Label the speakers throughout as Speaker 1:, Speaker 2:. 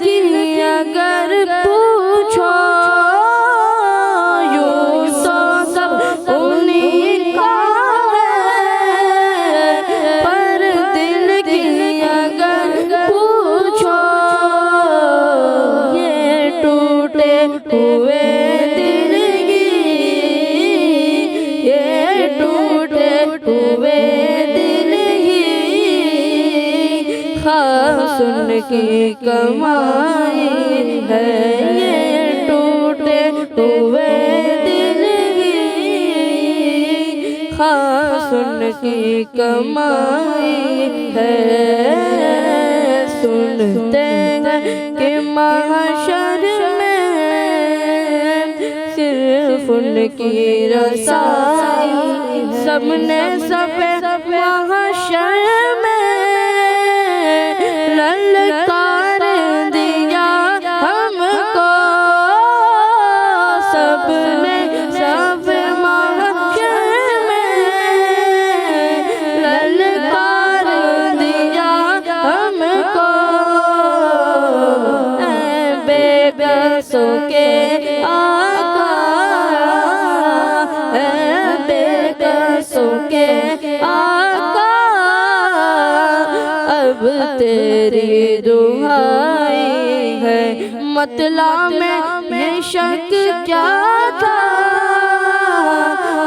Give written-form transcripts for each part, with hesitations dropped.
Speaker 1: کی اگر پوچھو یوں تو سب انہیں کا ہے، پر دل کی اگر پوچھو یہ ٹوٹے ہوئے دل کی، یہ ٹوٹے ہوئے دل ہی خاص ان کی کمائی ہے، یہ ٹوٹے ہوئے دل ہی خاص ان کی کمائی ہے۔ سنتے ہیں کہ محشر میں صرف ان کی رسائی، سب نے سب محشر میں للکار دیا ہم کو، سب نے سب محشر میں للکار دیا ہم کو، اے بے قصوں کے آقا، اے بے قصوں کے آقا، اب تیری دعائی ہے، مطلع میں یہ شک کیا تھا،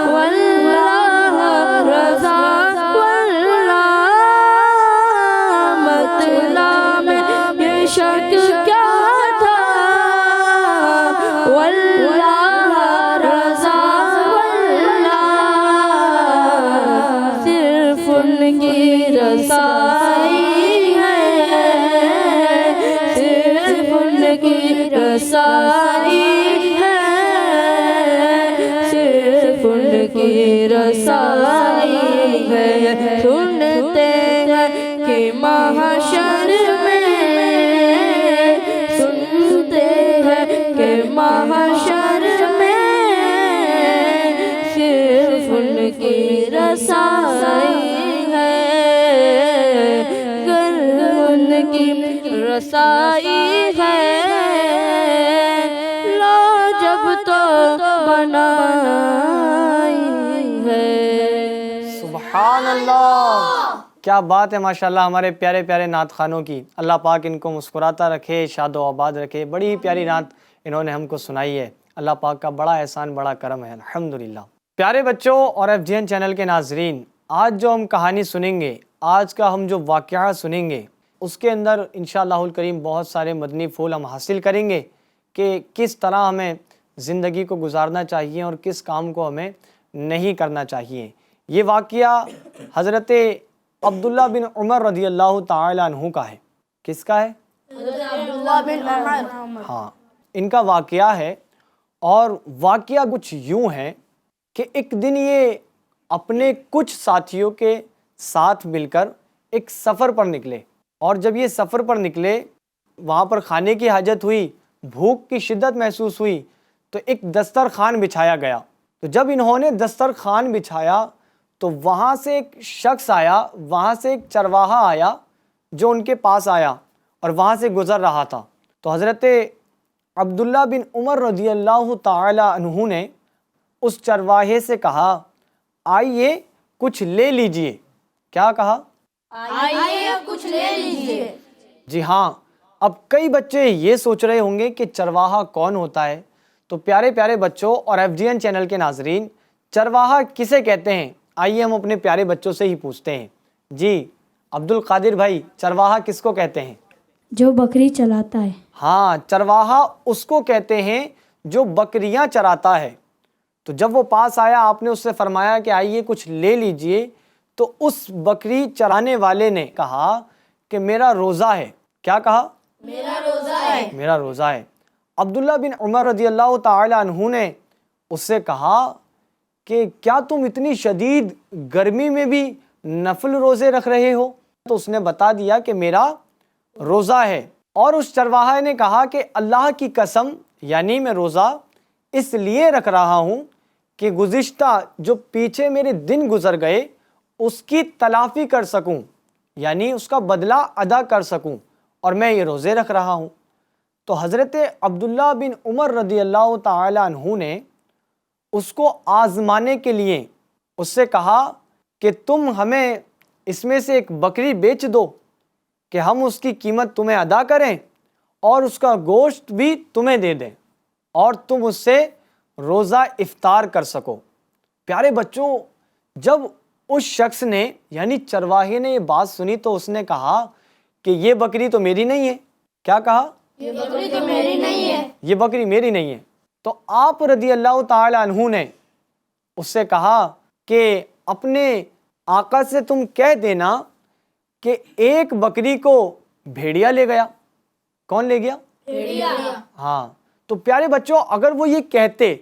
Speaker 1: واللہ رضا واللہ، مطلع میں یہ شک کیا تھا، واللہ رضا واللہ، صرف ان کی رسائی ہے، صرف ان کی رسائی ہے، صرف ان کی رسائی ہے۔ سنتے ہیں کہ محشر میں، سنتے ہیں کہ محشر میں صرف ان کی رسائی ہے، گر ان کی رسائی ہے، لا جب تو بنائی ہے۔
Speaker 2: سبحان اللہ، کیا بات ہے ماشاءاللہ ہمارے پیارے پیارے نعت خوانوں کی۔ اللہ پاک ان کو مسکراتا رکھے، شاد و آباد رکھے۔ بڑی ہی پیاری نعت انہوں نے ہم کو سنائی ہے۔ اللہ پاک کا بڑا احسان، بڑا کرم ہے، الحمدللہ۔ پیارے بچوں اور FGN چینل کے ناظرین، آج جو ہم کہانی سنیں گے، آج کا ہم جو واقعہ سنیں گے، اس کے اندر انشاءاللہ الکریم بہت سارے مدنی پھول ہم حاصل کریں گے کہ کس طرح ہمیں زندگی کو گزارنا چاہیے اور کس کام کو ہمیں نہیں کرنا چاہیے۔ یہ واقعہ حضرت عبداللہ بن عمر رضی اللہ تعالی عنہ کا ہے۔ کس کا ہے؟
Speaker 3: عبداللہ بن عمر۔
Speaker 2: ہاں، ان کا واقعہ ہے، اور واقعہ کچھ یوں ہے کہ ایک دن یہ اپنے کچھ ساتھیوں کے ساتھ مل کر ایک سفر پر نکلے، اور جب یہ سفر پر نکلے وہاں پر کھانے کی حاجت ہوئی، بھوک کی شدت محسوس ہوئی، تو ایک دسترخوان بچھایا گیا۔ تو جب انہوں نے دسترخوان بچھایا تو وہاں سے ایک شخص آیا، وہاں سے ایک چرواہا آیا جو ان کے پاس آیا اور وہاں سے گزر رہا تھا۔ تو حضرت عبداللہ بن عمر رضی اللہ تعالی عنہ نے اس چرواہے سے کہا، آئیے کچھ لے لیجئے۔ کیا کہا؟
Speaker 3: آئیے کچھ لے لیجئے۔
Speaker 2: جی ہاں، اب کئی بچے یہ سوچ رہے ہوں گے کہ چرواہا کون ہوتا ہے۔ تو پیارے پیارے بچوں اور FGN چینل کے ناظرین، چرواہا کسے کہتے ہیں؟ آئیے ہم اپنے پیارے بچوں سے ہی پوچھتے ہیں۔ جی عبد القادر بھائی، چرواہا کس کو کہتے ہیں؟
Speaker 4: جو بکری چلاتا ہے۔
Speaker 2: ہاں، چرواہا اس کو کہتے ہیں جو بکریاں چراتا ہے۔ تو جب وہ پاس آیا، آپ نے اس سے فرمایا کہ آئیے کچھ لے لیجئے، تو اس بکری چرانے والے نے کہا کہ میرا روزہ ہے۔ کیا کہا؟
Speaker 3: میرا روزہ ہے۔
Speaker 2: میرا روزہ ہے۔ عبداللہ بن عمر رضی اللہ تعالی عنہ نے اس سے کہا کہ کیا تم اتنی شدید گرمی میں بھی نفل روزے رکھ رہے ہو؟ تو اس نے بتا دیا کہ میرا روزہ ہے، اور اس چرواہے نے کہا کہ اللہ کی قسم، یعنی میں روزہ اس لیے رکھ رہا ہوں کہ گزشتہ جو پیچھے میرے دن گزر گئے اس کی تلافی کر سکوں، یعنی اس کا بدلہ ادا کر سکوں، اور میں یہ روزے رکھ رہا ہوں۔ تو حضرت عبداللہ بن عمر رضی اللہ تعالی عنہ نے اس کو آزمانے کے لیے اس سے کہا کہ تم ہمیں اس میں سے ایک بکری بیچ دو کہ ہم اس کی قیمت تمہیں ادا کریں اور اس کا گوشت بھی تمہیں دے دیں اور تم اس سے روزہ افطار کر سکو۔ پیارے بچوں، جب اس شخص نے یعنی چرواہے نے یہ بات سنی تو اس نے کہا کہ یہ بکری تو میری نہیں ہے۔ کیا کہا؟
Speaker 3: یہ بکری تو میری نہیں ہے۔
Speaker 2: یہ بکری میری نہیں ہے۔ تو آپ رضی اللہ تعالی عنہ نے اس سے کہا کہ اپنے آقا سے تم کہہ دینا کہ ایک بکری کو بھیڑیا لے گیا۔ کون لے گیا؟
Speaker 3: بھیڑیا۔
Speaker 2: ہاں، تو پیارے بچوں اگر وہ یہ کہتے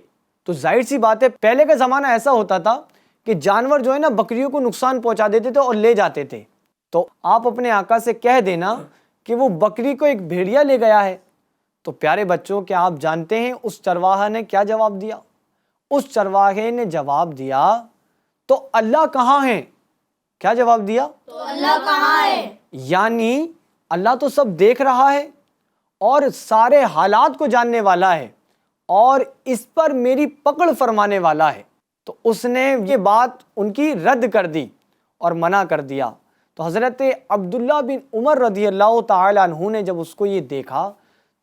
Speaker 2: تو ظاہر سی بات ہے پہلے کا زمانہ ایسا ہوتا تھا کہ جانور جو ہے نا بکریوں کو نقصان پہنچا دیتے تھے اور لے جاتے تھے۔ تو آپ اپنے آقا سے کہہ دینا کہ وہ بکری کو ایک بھیڑیا لے گیا ہے۔ تو پیارے بچوں کیا آپ جانتے ہیں اس چرواہا نے کیا جواب دیا؟ اس چرواہے نے جواب دیا تو اللہ کہاں ہے؟ کیا جواب دیا؟
Speaker 3: تو اللہ کہاں ہے؟
Speaker 2: یعنی اللہ تو سب دیکھ رہا ہے اور سارے حالات کو جاننے والا ہے اور اس پر میری پکڑ فرمانے والا ہے۔ تو اس نے یہ بات ان کی رد کر دی اور منع کر دیا۔ تو حضرت عبداللہ بن عمر رضی اللہ تعالی عنہ نے جب اس کو یہ دیکھا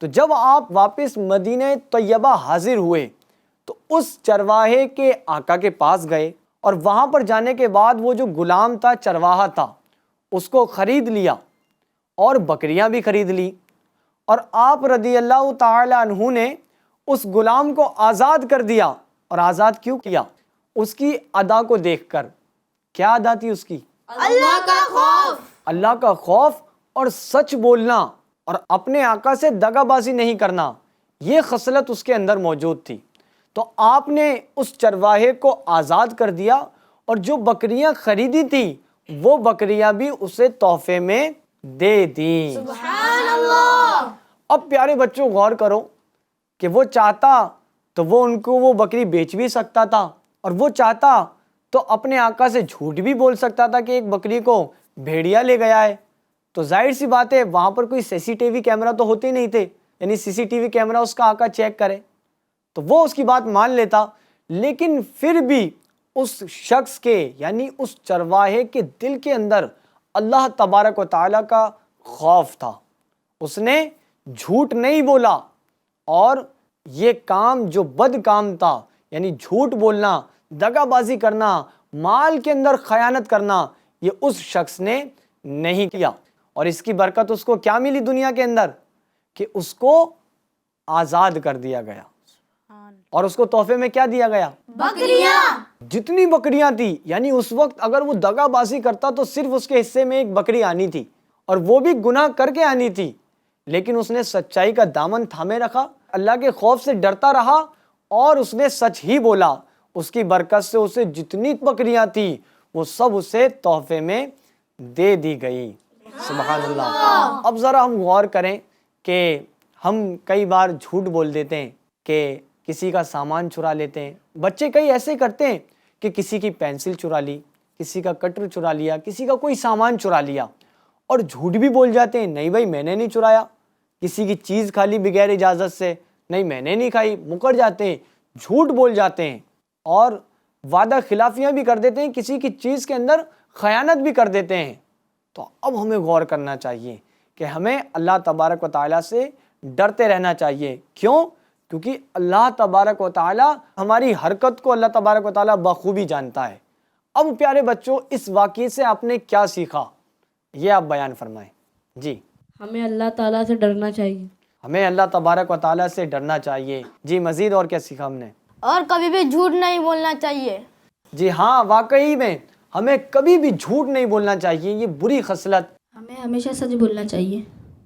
Speaker 2: تو جب آپ واپس مدینہ طیبہ حاضر ہوئے تو اس چرواہے کے آقا کے پاس گئے اور وہاں پر جانے کے بعد وہ جو غلام تھا، چرواہا تھا، اس کو خرید لیا اور بکریاں بھی خرید لی، اور آپ رضی اللہ تعالی عنہ نے اس غلام کو آزاد کر دیا۔ اور آزاد کیوں کیا؟ اس کی ادا کو دیکھ کر۔ کیا ادا تھی اس کی؟
Speaker 3: اللہ کا خوف۔
Speaker 2: اللہ کا خوف اور سچ بولنا اور اپنے آقا سے دغا بازی نہیں کرنا، یہ خصلت اس کے اندر موجود تھی۔ تو آپ نے اس چرواہے کو آزاد کر دیا اور جو بکریاں خریدی تھی وہ بکریاں بھی اسے تحفے میں دے دیں۔
Speaker 3: سبحان اللہ۔
Speaker 2: اب پیارے بچوں غور کرو کہ وہ چاہتا تو وہ ان کو وہ بکری بیچ بھی سکتا تھا، اور وہ چاہتا تو اپنے آقا سے جھوٹ بھی بول سکتا تھا کہ ایک بکری کو بھیڑیا لے گیا ہے۔ تو ظاہر سی بات ہے وہاں پر کوئی سی سی ٹی وی کیمرہ تو ہوتے نہیں تھے، یعنی سی سی ٹی وی کیمرہ اس کا آقا چیک کرے تو وہ اس کی بات مان لیتا۔ لیکن پھر بھی اس شخص کے یعنی اس چرواہے کے دل کے اندر اللہ تبارک و تعالیٰ کا خوف تھا۔ اس نے جھوٹ نہیں بولا، اور یہ کام جو بد کام تھا یعنی جھوٹ بولنا، دغا بازی کرنا، مال کے اندر خیانت کرنا، یہ اس شخص نے نہیں کیا۔ اور اس کی برکت اس کو کیا ملی دنیا کے اندر کہ اس کو آزاد کر دیا گیا، اور اس کو تحفے میں کیا دیا گیا؟
Speaker 3: بکریاں۔
Speaker 2: جتنی بکریاں تھی، یعنی اس وقت اگر وہ دغا بازی کرتا تو صرف اس کے حصے میں ایک بکری آنی تھی، اور وہ بھی گناہ کر کے آنی تھی، لیکن اس نے سچائی کا دامن تھامے رکھا، اللہ کے خوف سے ڈرتا رہا اور اس نے سچ ہی بولا۔ اس کی برکت سے اسے جتنی بکریاں تھی وہ سب اسے تحفے میں دے دی گئی۔ سبحان اللہ۔ اب ذرا ہم غور کریں کہ ہم کئی بار جھوٹ بول دیتے ہیں کہ کسی کا سامان چرا لیتے ہیں۔ بچے کئی ایسے کرتے ہیں کہ کسی کی پینسل چرا لی، کسی کا کٹر چرا لیا، کسی کا کوئی سامان چرا لیا، اور جھوٹ بھی بول جاتے ہیں، نہیں بھائی میں نے نہیں چرایا۔ کسی کی چیز کھا لی بغیر اجازت سے، نہیں میں نے نہیں کھائی، مکر جاتے ہیں، جھوٹ بول جاتے ہیں، اور وعدہ خلافیاں بھی کر دیتے ہیں، کسی کی چیز کے اندر خیانت بھی کر دیتے ہیں۔ تو اب ہمیں غور کرنا چاہیے کہ ہمیں اللہ تبارک و تعالیٰ سے ڈرتے رہنا چاہیے۔ کیوں؟ کیونکہ اللہ تبارک و تعالیٰ ہماری حرکت کو اللہ تبارک و تعالیٰ بخوبی جانتا ہے۔ اب پیارے بچوں اس واقعے سے آپ نے کیا سیکھا، یہ آپ بیان فرمائیں۔ جی،
Speaker 1: ہمیں اللہ تعالیٰ سے ڈرنا چاہیے۔
Speaker 2: ہمیں اللہ تبارک و تعالیٰ سے ڈرنا چاہیے۔ جی، مزید اور کیا سیکھا ہم نے؟
Speaker 3: اور کبھی بھی جھوٹ نہیں بولنا چاہیے۔
Speaker 2: جی ہاں، واقعی میں ہمیں کبھی بھی جھوٹ نہیں بولنا چاہیے، یہ بری خصلت۔
Speaker 4: ہمیں ہمیشہ سچ بولنا چاہیے۔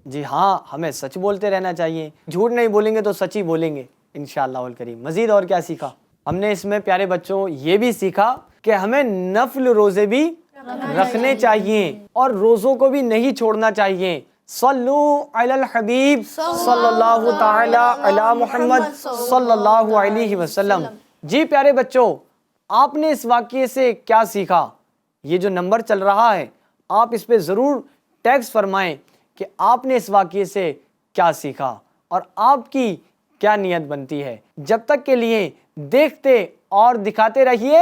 Speaker 2: جی ہاں، ہمیں سچ بولتے رہنا چاہیے، جھوٹ نہیں بولیں گے تو سچ ہی بولیں گے انشاءاللہ الکریم۔ مزید اور کیا سیکھا ہم نے اس میں پیارے بچوں؟ یہ بھی سیکھا کہ ہمیں نفل روزے بھی رکھنے چاہیے اور روزوں کو بھی نہیں چھوڑنا چاہیے۔ صلو علی الحبیب صلی اللہ تعالی علی محمد صلی اللہ علیہ وسلم۔ جی پیارے بچوں، آپ نے اس واقعے سے کیا سیکھا؟ یہ جو نمبر چل رہا ہے آپ اس پہ ضرور ٹیکسٹ فرمائیں کہ آپ نے اس واقعے سے کیا سیکھا، اور آپ کی کیا نیت بنتی ہے. جب تک کے لیے دیکھتے اور دکھاتے رہیے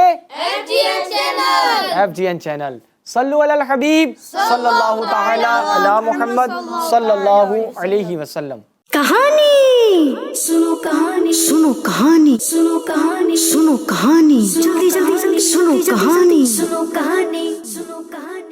Speaker 2: FGN چینل. صلو علی الحبیب صلی اللہ تعالی علی محمد صلی اللہ علیہ وسلم.
Speaker 5: کہانی سنو، کہانی سنو، کہانی سنو، کہانی سنو، کہانی جلدی جلدی جلدی سنو کہانی، سنو کہانی، سنو کہانی.